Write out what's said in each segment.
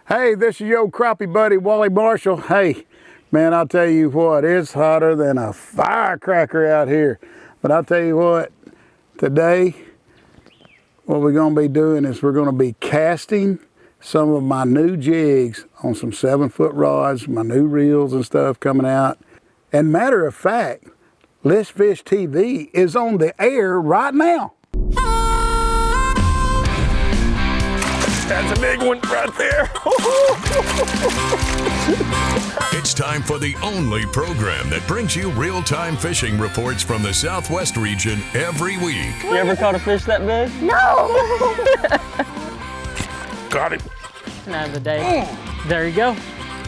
Hey, this is your crappie buddy, Wally Marshall. Hey, man, I'll tell you what, it's hotter than a firecracker out here. But I'll tell you what, today, what we're gonna be doing is we're gonna be casting some of my new jigs on some 7-foot rods, my new reels and stuff coming out. And matter of fact, Let's Fish TV is on the air right now. That's a big one right there. It's time for the only program that brings you real-time fishing reports from the Southwest region every week. You ever caught a fish that big? No! Got it. Not the day. There you go.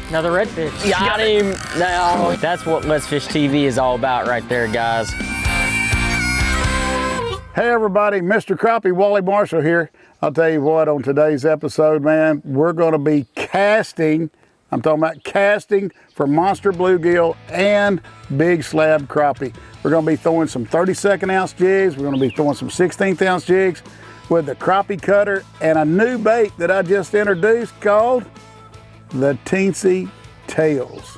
Another redfish. Got him. Now, that's what Let's Fish TV is all about right there, guys. Hey everybody, Mr. Crappie, Wally Marshall here. I'll tell you what, on today's episode, man, we're gonna be casting, I'm talking about casting for monster bluegill and big slab crappie. We're gonna be throwing some 32nd ounce jigs, we're gonna be throwing some 16th ounce jigs with the crappie cutter and a new bait that I just introduced called the Teensy Tails.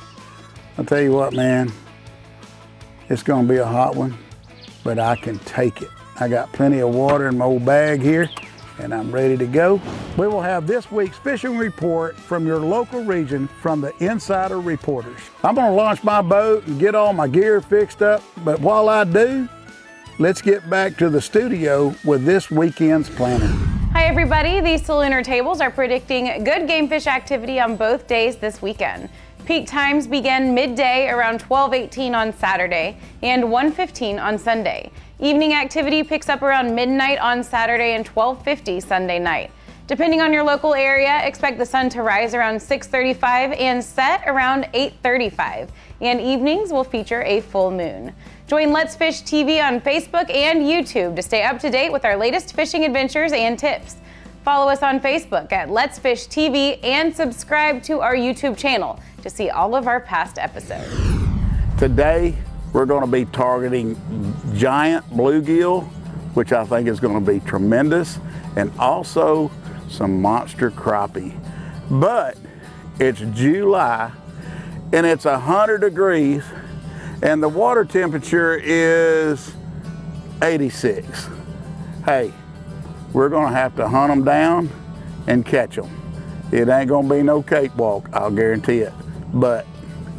I'll tell you what, man, it's gonna be a hot one, but I can take it. I got plenty of water in my old bag here, and I'm ready to go. We will have this week's fishing report from your local region from the Insider Reporters. I'm gonna launch my boat and get all my gear fixed up, but while I do, let's get back to the studio with this weekend's planning. Hi everybody, these Saloon tables are predicting good game fish activity on both days this weekend. Peak times begin midday around 12:18 on Saturday and 1:15 on Sunday. Evening activity picks up around midnight on Saturday and 12:50 Sunday night. Depending on your local area, expect the sun to rise around 6:35 and set around 8:35. And evenings will feature a full moon. Join Let's Fish TV on Facebook and YouTube to stay up to date with our latest fishing adventures and tips. Follow us on Facebook at Let's Fish TV and subscribe to our YouTube channel to see all of our past episodes. Today, we're gonna be targeting giant bluegill, which I think is gonna be tremendous, and also some monster crappie. But it's July, and it's 100 degrees, and the water temperature is 86. Hey, we're gonna have to hunt them down and catch them. It ain't gonna be no cakewalk, I'll guarantee it. But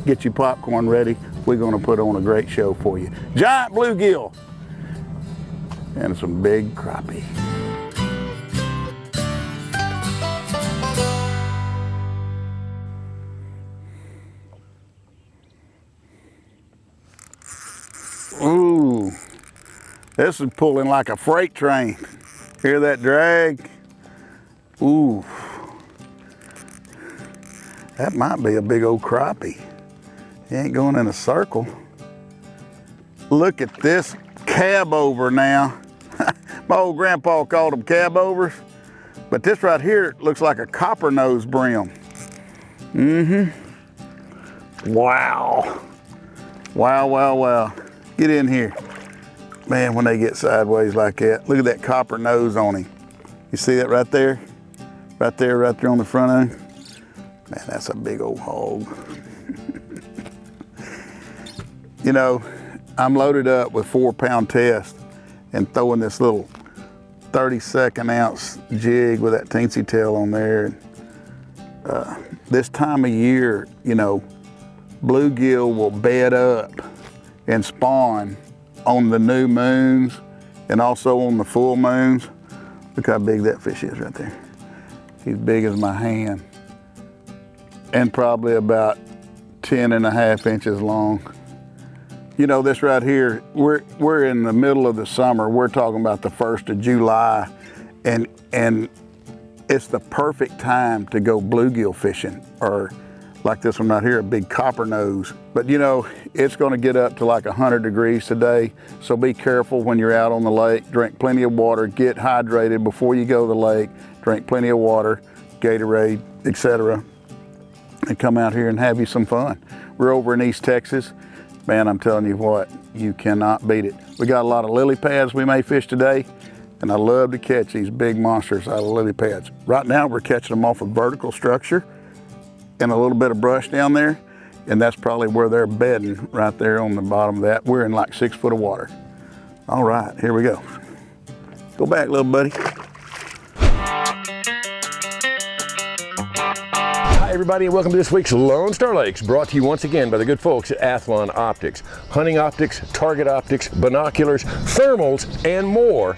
get your popcorn ready. We're gonna put on a great show for you. Giant bluegill and some big crappie. Ooh, this is pulling like a freight train. Hear that drag? Ooh, that might be a big old crappie. He ain't going in a circle. Look at this cab over now. My old grandpa called them cab overs, but this right here looks like a copper nose brim. Wow. Wow, wow, wow. Get in here. Man, when they get sideways like that, look at that copper nose on him. You see that right there? Right there on the front of him? Man, that's a big old hog. You know, I'm loaded up with 4-pound test and throwing this little 32nd ounce jig with that teensy tail on there. This time of year, you know, bluegill will bed up and spawn on the new moons and also on the full moons. Look how big that fish is right there. He's big as my hand and probably about 10.5 inches long. You know, this right here, we're in the middle of the summer. We're talking about the 1st of July, and it's the perfect time to go bluegill fishing, or like this one right here, a big copper nose. But you know, it's gonna get up to like 100 degrees today, so be careful when you're out on the lake. Drink plenty of water, get hydrated before you go to the lake, drink plenty of water, Gatorade, etc. and come out here and have you some fun. We're over in East Texas. Man, I'm telling you what, you cannot beat it. We got a lot of lily pads we may fish today. and I love to catch these big monsters out of lily pads. Right now we're catching them off a vertical structure and a little bit of brush down there, and that's probably where they're bedding, right there on the bottom of that. We're in like 6 foot of water. All right, here we go. Go back, little buddy. Hi everybody, and welcome to this week's Lone Star Lakes, brought to you once again by the good folks at Athlon Optics. Hunting optics, target optics, binoculars, thermals, and more.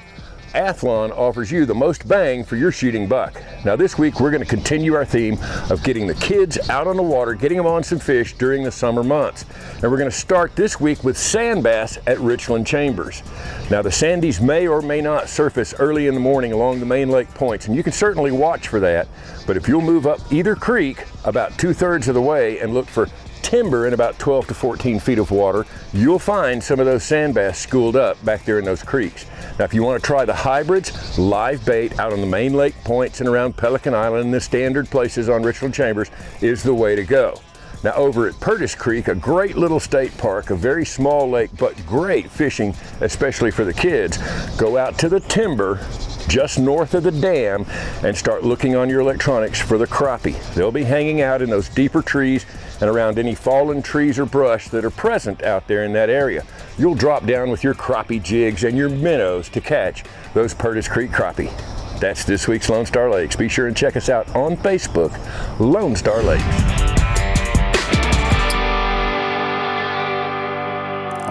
Athlon offers you the most bang for your shooting buck. Now this week we're going to continue our theme of getting the kids out on the water, getting them on some fish during the summer months. And we're going to start this week with sand bass at Richland Chambers. Now the sandies may or may not surface early in the morning along the main lake points, and you can certainly watch for that. But if you'll move up either creek about 2/3 of the way and look for timber in about 12 to 14 feet of water, you'll find some of those sand bass schooled up back there in those creeks. Now if you want to try the hybrids, live bait out on the main lake points and around Pelican Island and the standard places on Richland Chambers is the way to go. Now over at Purtis Creek, a great little state park, a very small lake, but great fishing, especially for the kids. Go out to the timber just north of the dam and start looking on your electronics for the crappie. They'll be hanging out in those deeper trees and around any fallen trees or brush that are present out there in that area. You'll drop down with your crappie jigs and your minnows to catch those Purtis Creek crappie. That's this week's Lone Star Lakes. Be sure and check us out on Facebook, Lone Star Lakes.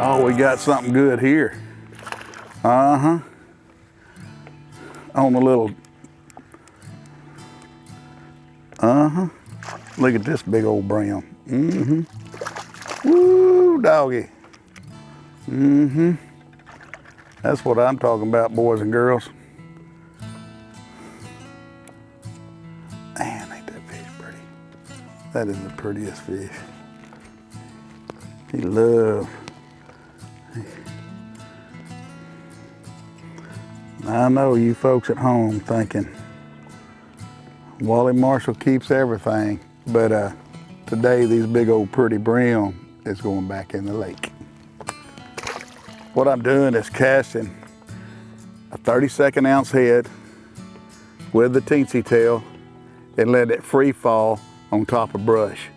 Oh, we got something good here. Uh-huh. On the little, look at this big old brown. Woo, doggy. That's what I'm talking about, boys and girls. Man, ain't that fish pretty. That is the prettiest fish. He loves. I know you folks at home thinking, Wally Marshall keeps everything, but today these big old pretty brown is going back in the lake. What I'm doing is casting a 32nd ounce head with the teensy tail and let it free fall on top of brush,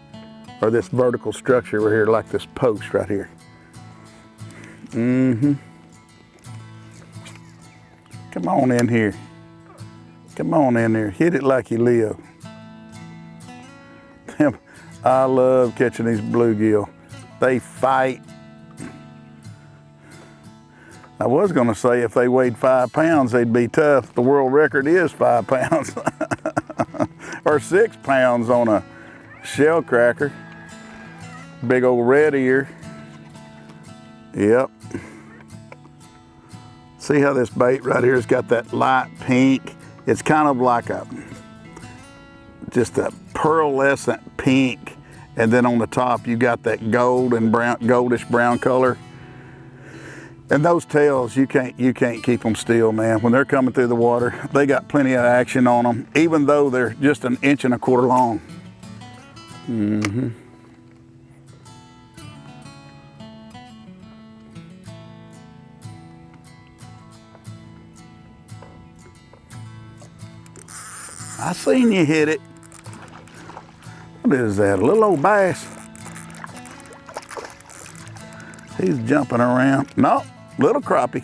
or this vertical structure right here, like this post right here. Come on in here. Come on in there. Hit it like you live. I love catching these bluegill. They fight. I was going to say if they weighed 5 pounds, they'd be tough. The world record is 5 pounds. Or 6 pounds on a shell cracker. Big old red ear. Yep. See how this bait right here has got that light pink? It's kind of like just a pearlescent pink, and then on the top you got that gold and brown, goldish brown color. And those tails, you can't keep them still, man. When they're coming through the water, they got plenty of action on them, even though they're just 1.25 inches long. I seen you hit it. What is that, a little old bass? He's jumping around. No, little crappie.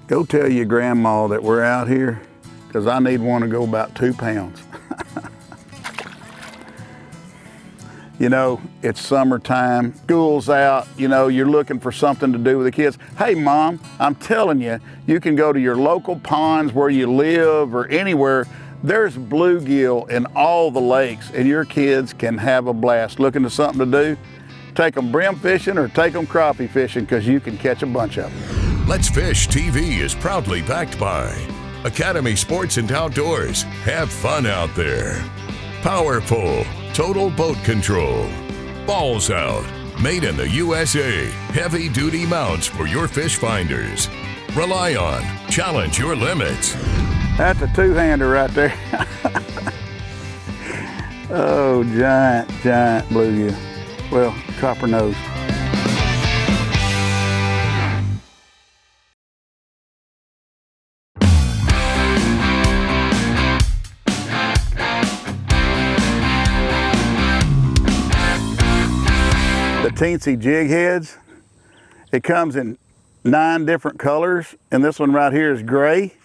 Go tell your grandma that we're out here, because I need one to go about 2 pounds. You know, it's summertime, school's out, you know, you're looking for something to do with the kids. Hey Mom, I'm telling you, you can go to your local ponds where you live or anywhere. There's bluegill in all the lakes, and your kids can have a blast. Looking for something to do? Take them brim fishing or take them crappie fishing, because you can catch a bunch of them. Let's Fish TV is proudly backed by Academy Sports and Outdoors. Have fun out there. Powerful Total Boat Control. Balls Out. Made in the USA. Heavy duty mounts for your fish finders. Rely on. Challenge your limits. That's a two-hander right there. Oh, giant bluegill. Well, copper nose. teensy jig heads. It comes in 9 different colors, and this one right here is gray.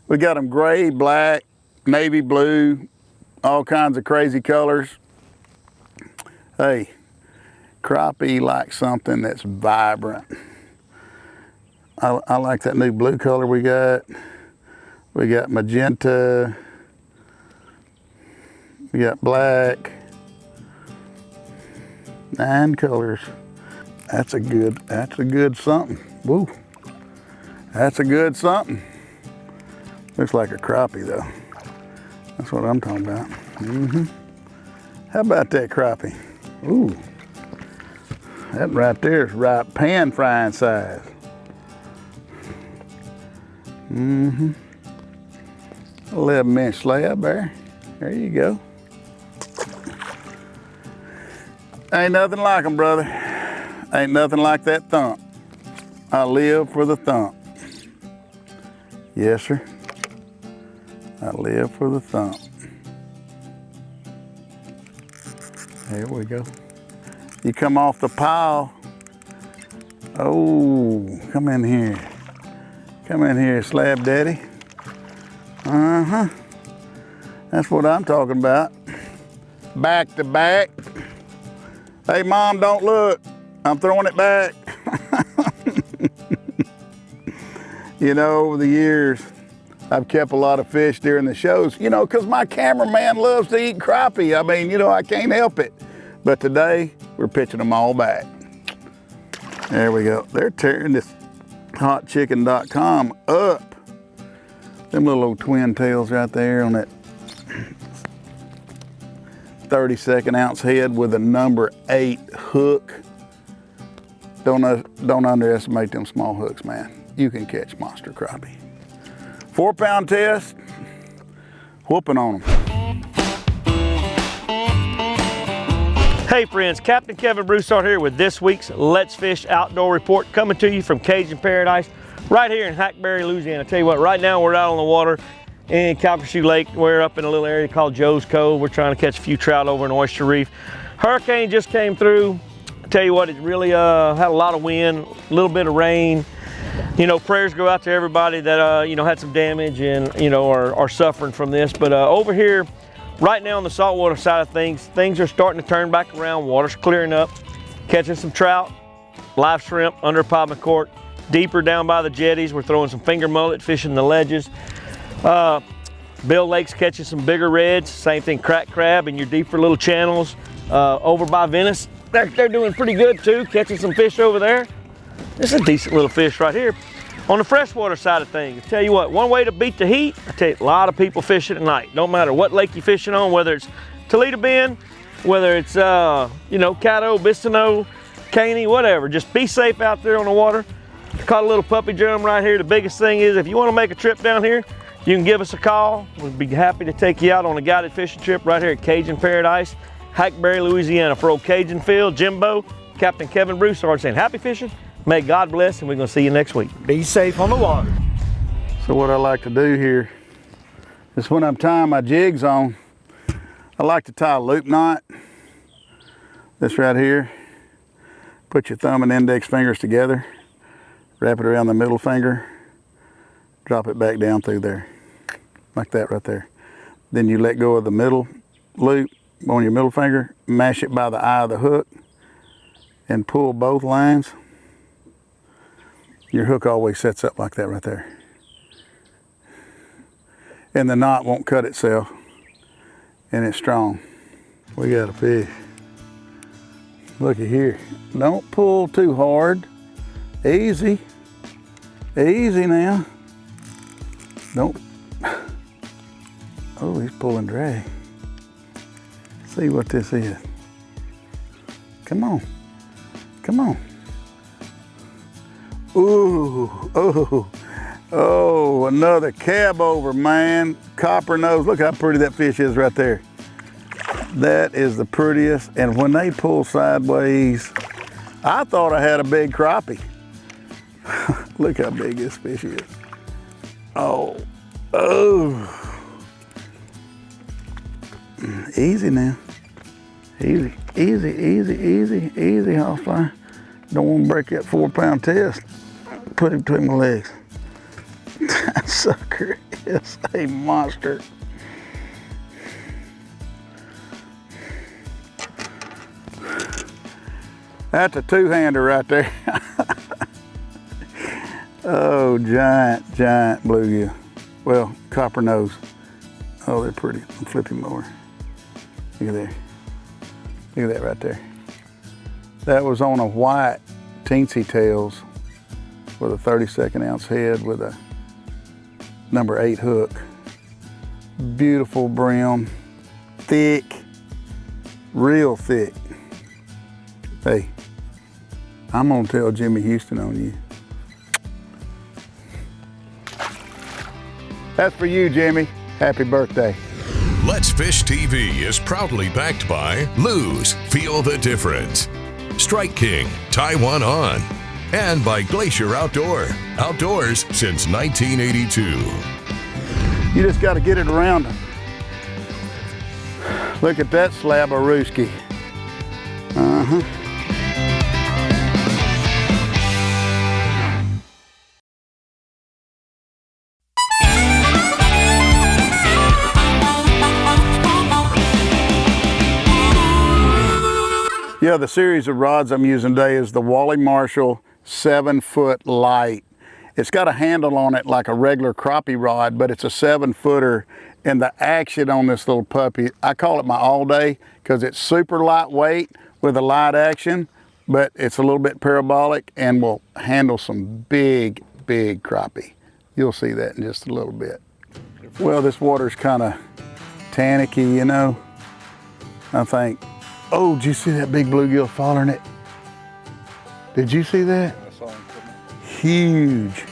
We got them gray, black, navy blue, all kinds of crazy colors. Hey, crappie like something that's vibrant. I like that new blue color we got. We got magenta. We got black. 9 colors. That's a good something. Woo. That's a good something. Looks like a crappie though. That's what I'm talking about. How about that crappie? Ooh. That right there is right pan frying size. 11-inch slab there. There you go. Ain't nothing like them, brother. Ain't nothing like that thump. I live for the thump. Yes, sir. I live for the thump. There we go. You come off the pile. Oh, come in here. Come in here, slab daddy. That's what I'm talking about. Back to back. Hey, Mom, don't look. I'm throwing it back. You know, over the years, I've kept a lot of fish during the shows, you know, because my cameraman loves to eat crappie. I mean, you know, I can't help it. But today, we're pitching them all back. There we go. They're tearing this hotchicken.com up. Them little old twin tails right there on that 32nd ounce head with a number 8 hook. Don't underestimate them small hooks, man. You can catch monster crappie. 4-pound test, whooping on them. Hey friends, Captain Kevin Broussard here with this week's Let's Fish Outdoor Report, coming to you from Cajun Paradise right here in Hackberry, Louisiana. Tell you what, right now we're out on the water in Calcasieu Lake. We're up in a little area called Joe's Cove. We're trying to catch a few trout over in Oyster Reef. Hurricane just came through. I tell you what, it really had a lot of wind, a little bit of rain. You know, prayers go out to everybody that you know, had some damage and you know are suffering from this. But over here, right now on the saltwater side of things are starting to turn back around. Water's clearing up, catching some trout, live shrimp under Podman Court. Deeper down by the jetties, we're throwing some finger mullet, fishing the ledges. Bill Lake's catching some bigger reds, same thing, crack crab in your deeper little channels. Over by Venice, they're doing pretty good too, catching some fish over there. This is a decent little fish right here. On the freshwater side of things, I tell you what, one way to beat the heat, I tell you, a lot of people fishing at night. Don't matter what lake you're fishing on, whether it's Toledo Bend, whether it's you know, Caddo, Bistineau, Caney, whatever. Just be safe out there on the water. I caught a little puppy drum right here. The biggest thing is if you want to make a trip down here, you can give us a call. We'd be happy to take you out on a guided fishing trip right here at Cajun Paradise, Hackberry, Louisiana. For old Cajun Phil, Jimbo, Captain Kevin Broussard saying happy fishing. May God bless, and we're going to see you next week. Be safe on the water. So what I like to do here is when I'm tying my jigs on, I like to tie a loop knot. This right here. Put your thumb and index fingers together. Wrap it around the middle finger. Drop it back down through there. Like that right there. Then you let go of the middle loop on your middle finger. Mash it by the eye of the hook. And pull both lines. Your hook always sets up like that right there. And the knot won't cut itself. And it's strong. We got a fish. Looky here. Don't pull too hard. Easy. Easy now. Don't. Oh, he's pulling drag. See what this is. Come on. Come on. Ooh, oh, oh, another cab over, man. Copper nose. Look how pretty that fish is right there. That is the prettiest. And when they pull sideways, I thought I had a big crappie. Look how big this fish is. Oh, oh. Easy now. Easy, easy, easy, easy, easy, housefly. Don't want to break that 4-pound test. Put him between my legs. That sucker is a monster. That's a two-hander right there. Oh, giant, giant bluegill. Well, copper nose. Oh, they're pretty. I'll flip him over. Look at there. Look at that right there. That was on a white teensy tails with a 32nd ounce head with a number 8 hook. Beautiful brim, thick, real thick. Hey, I'm gonna tell Jimmy Houston on you. That's for you, Jimmy. Happy birthday. Let's Fish TV is proudly backed by Lose, Feel the Difference, Strike King, Tie One On, and by Glacier Outdoors since 1982. You just got to get it around them. Look at that slab of rooski. Yeah, the series of rods I'm using today is the Wally Marshall 7-foot light. It's got a handle on it like a regular crappie rod, but it's a 7-footer, and the action on this little puppy, I call it my all day because it's super lightweight with a light action, but it's a little bit parabolic and will handle some big, big crappie. You'll see that in just a little bit. Well, this water's kind of tannicky, you know. I think, oh, did you see that big bluegill following it? Did you see that? I saw him coming. Huge.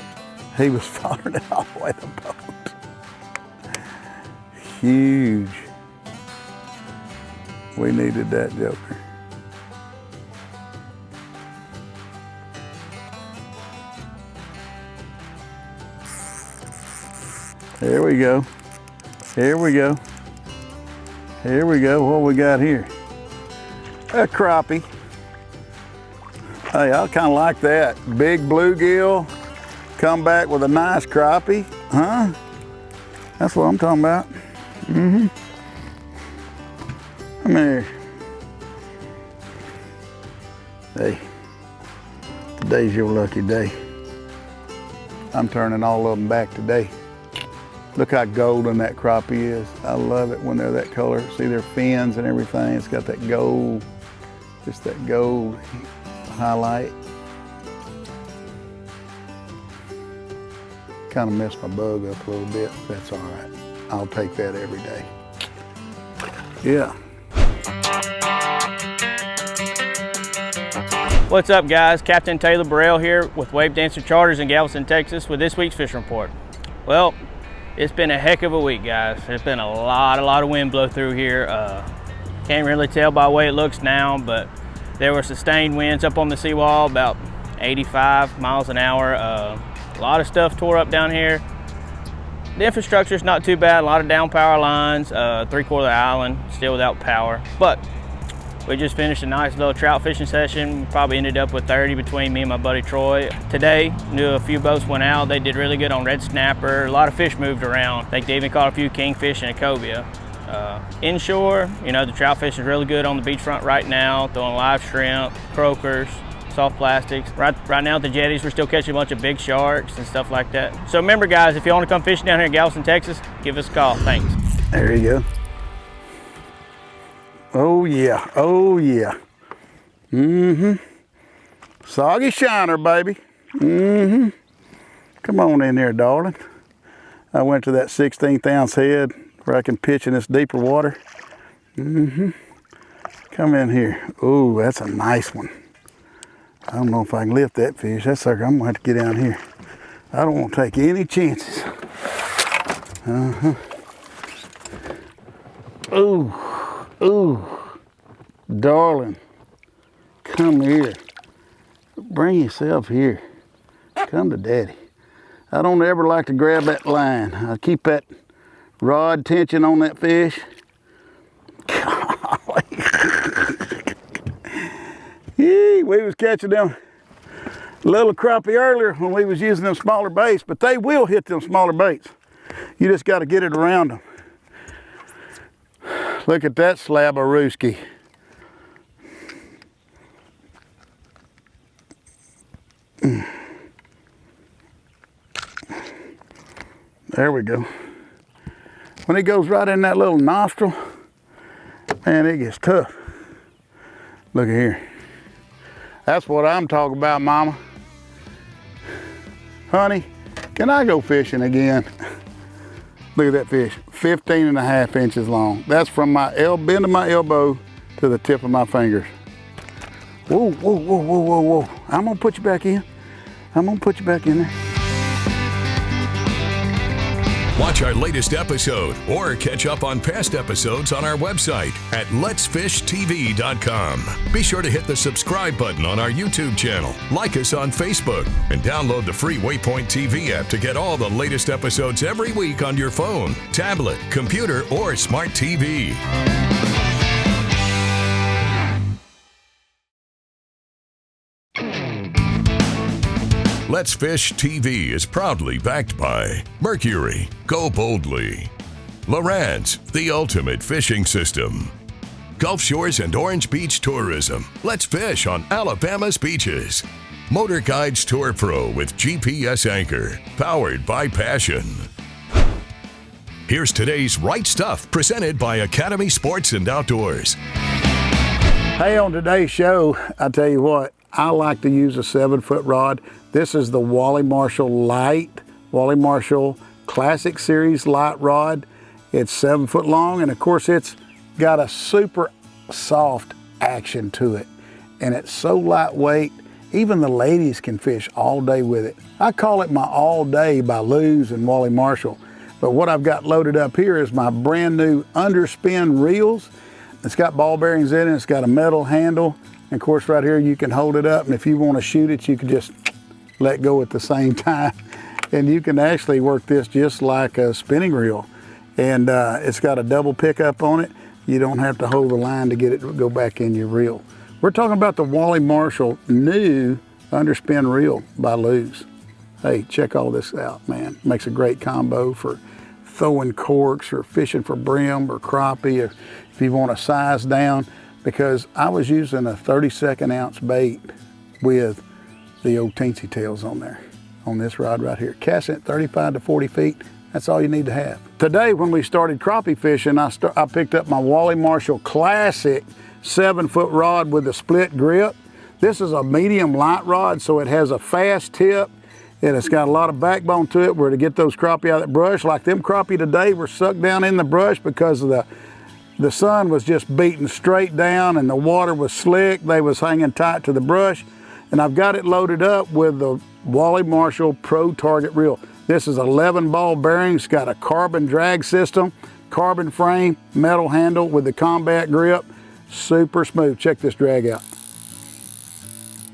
He was following it all the way to the boat. Huge. We needed that joker. There we go. Here we go. Here we go. What we got here? A crappie. Hey, I kind of like that. Big bluegill, come back with a nice crappie, huh? That's what I'm talking about. Come here. Hey, today's your lucky day. I'm turning all of them back today. Look how golden that crappie is. I love it when they're that color. See their fins and everything. It's got that gold, just that gold highlight. Kind of messed my bug up a little bit. That's all right. I'll take that every day. Yeah. What's up, guys? Captain Taylor Burrell here with Wave Dancer Charters in Galveston, Texas with this week's fishing report. Well, it's been a heck of a week, guys. There's been a lot of wind blow through here. Can't really tell by the way it looks now, but there were sustained winds up on the seawall, about 85 miles an hour. A lot of stuff tore up down here. The infrastructure's not too bad. A lot of down power lines. 3/4 of the island still without power. But we just finished a nice little trout fishing session. We probably ended up with 30 between me and my buddy Troy. Today, knew a few boats went out. They did really good on red snapper. A lot of fish moved around. I think they even caught a few kingfish and a cobia. Inshore, you know, the trout fishing is really good on the beachfront right now, throwing live shrimp, croakers, soft plastics. Right now at the jetties, we're still catching a bunch of big sharks and stuff like that. So remember, guys, if you want to come fishing down here in Galveston, Texas, give us a call. Thanks. There you go. Oh yeah, oh yeah. Soggy shiner, baby. Come on in there, darling. I went to that 16th ounce head where I can pitch in this deeper water. Come in here. Oh, that's a nice one. I don't know if I can lift that fish. That sucker, I'm gonna have to get down here. I don't want to take any chances. Ooh. Ooh, darling, come here. Bring yourself here. Come to daddy. I don't ever like to grab that line. I keep that rod tension on that fish. Golly. We was catching them little crappie earlier when we was using them smaller baits, but they will hit them smaller baits. You just got to get it around them. Look at that slab of rooski. There we go. When it goes right in that little nostril, man, it gets tough. Look at here. That's what I'm talking about, Mama. Honey, can I go fishing again? Look at that fish, 15.5 inches long. That's from my bend of my elbow to the tip of my fingers. Whoa, whoa, whoa, whoa, whoa, whoa. I'm gonna put you back in. I'm gonna put you back in there. Watch our latest episode or catch up on past episodes on our website at letsfishtv.com. Be sure to hit the subscribe button on our YouTube channel, like us on Facebook, and download the free Waypoint TV app to get all the latest episodes every week on your phone, tablet, computer, or smart TV. Let's Fish TV is proudly backed by Mercury, Go Boldly, Lowrance, the ultimate fishing system, Gulf Shores and Orange Beach Tourism. Let's fish on Alabama's beaches. Motor Guides Tour Pro with GPS anchor, powered by passion. Here's today's Right Stuff, presented by Academy Sports and Outdoors. Hey, on today's show, I tell you what, I like to use a 7-foot rod. This is the Wally Marshall Light, Wally Marshall Classic Series Light Rod. It's 7 foot long, and of course it's got a super soft action to it. And it's so lightweight, even the ladies can fish all day with it. I call it my All Day by Luz and Wally Marshall. But what I've got loaded up here is my brand new underspin reels. It's got ball bearings in it, it's got a metal handle. And of course right here you can hold it up, and if you want to shoot it, you can just let go at the same time. And you can actually work this just like a spinning reel. And it's got a double pickup on it. You don't have to hold the line to get it to go back in your reel. We're talking about the Wally Marshall new underspin reel by Luz. Hey, check all this out, man. Makes a great combo for throwing corks or fishing for brim or crappie, or if you want to size down, because I was using a 32nd ounce bait with the old teensy tails on there, on this rod right here. Casting at 35 to 40 feet, that's all you need to have. Today, when we started crappie fishing, I picked up my Wally Marshall Classic 7-foot rod with a split grip. This is a medium light rod, so it has a fast tip, and it's got a lot of backbone to it where to get those crappie out of that brush. Like them crappie today were sucked down in the brush because of the sun was just beating straight down and the water was slick. They was hanging tight to the brush. And I've got it loaded up with the Wally Marshall Pro Target Reel. This is 11 ball bearings, got a carbon drag system, carbon frame, metal handle with the combat grip, super smooth. Check this drag out.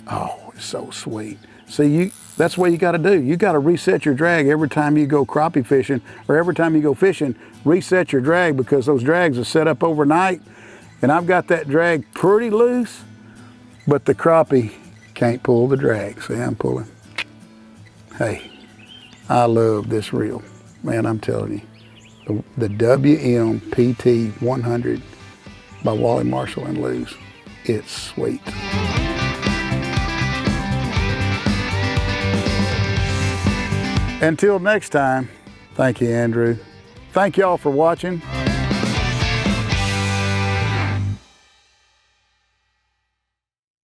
Oh, it's so sweet. See, that's what you gotta do. You gotta reset your drag every time you go crappie fishing, or every time you go fishing, reset your drag, because those drags are set up overnight. And I've got that drag pretty loose, but the crappie can't pull the drag. See, I'm pulling. Hey, I love this reel. Man, I'm telling you, the WM-PT 100 by Wally Marshall and Luz, it's sweet. Until next time, thank you, Andrew. Thank y'all for watching.